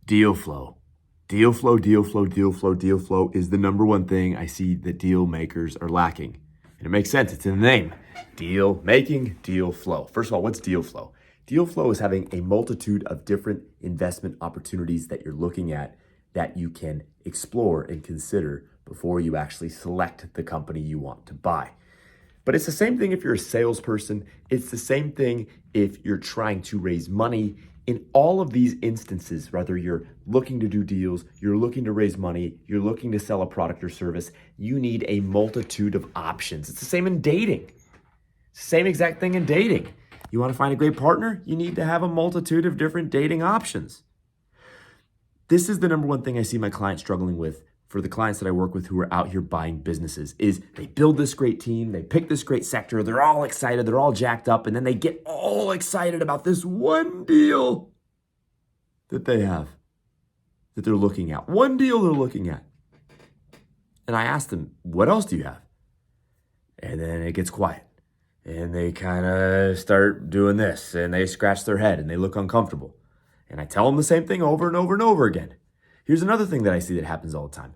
Deal flow. Deal flow, deal flow, deal flow, deal flow is the number one thing I see that deal makers are lacking. And it makes sense. It's in the name. Deal making, deal flow. First of all, what's deal flow? Deal flow is having a multitude of different investment opportunities that you're looking at that you can explore and consider before you actually select the company you want to buy. But it's the same thing if you're a salesperson. It's the same thing if you're trying to raise money. In all of these instances, whether you're looking to do deals, you're looking to raise money, you're looking to sell a product or service, you need a multitude of options. It's the same in dating. Same exact thing in dating. You want to find a great partner? You need to have a multitude of different dating options. This is the number one thing I see my clients struggling with for the clients that I work with who are out here buying businesses is they build this great team, they pick this great sector, they're all excited, they're all jacked up, and then they get all excited about this one deal that they have, that they're looking at. One deal they're looking at. And I ask them, what else do you have? And then it gets quiet. And they kind of start doing this, and they scratch their head, and they look uncomfortable. And I tell them the same thing over and over and over again. Here's another thing that I see that happens all the time.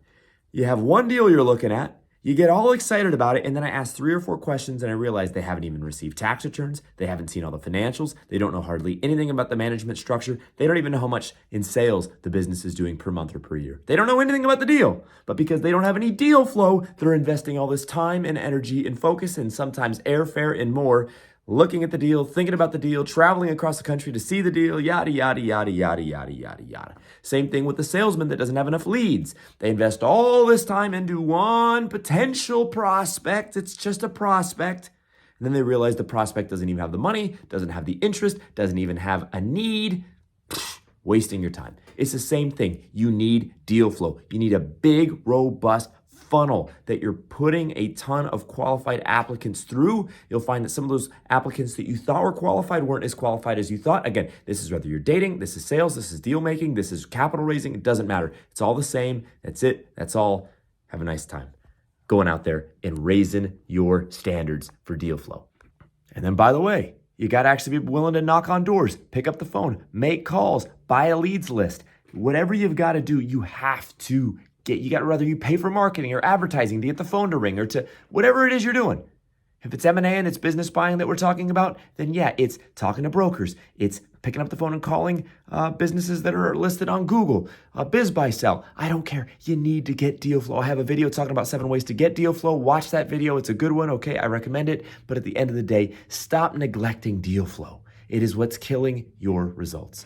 You have one deal you're looking at, you get all excited about it, and then I ask 3 or 4 questions and I realize they haven't even received tax returns, they haven't seen all the financials, they don't know hardly anything about the management structure, they don't even know how much in sales the business is doing per month or per year. They don't know anything about the deal, but because they don't have any deal flow, they're investing all this time and energy and focus and sometimes airfare and more looking at the deal, thinking about the deal, traveling across the country to see the deal, yada, yada, yada, yada, yada, yada, yada. Same thing with the salesman that doesn't have enough leads. They invest all this time into one potential prospect. It's just a prospect. And then they realize the prospect doesn't even have the money, doesn't have the interest, doesn't even have a need. Wasting your time. It's the same thing. You need deal flow. You need a big, robust funnel that you're putting a ton of qualified applicants through. You'll find that some of those applicants that you thought were qualified weren't as qualified as you thought. Again, this is whether you're dating, this is sales, this is deal making, this is capital raising. It doesn't matter. It's all the same. That's it. That's all. Have a nice time going out there and raising your standards for deal flow. And then, by the way, you got to actually be willing to knock on doors, pick up the phone, make calls, buy a leads list. Whatever you've got to do, you have to you got to whether you pay for marketing or advertising to get the phone to ring or to whatever it is you're doing. If it's M&A and it's business buying that we're talking about, then yeah, it's talking to brokers. It's picking up the phone and calling businesses that are listed on Google, biz, buy, sell. I don't care. You need to get deal flow. I have a video talking about 7 ways to get deal flow. Watch that video. It's a good one. Okay, I recommend it. But at the end of the day, stop neglecting deal flow. It is what's killing your results.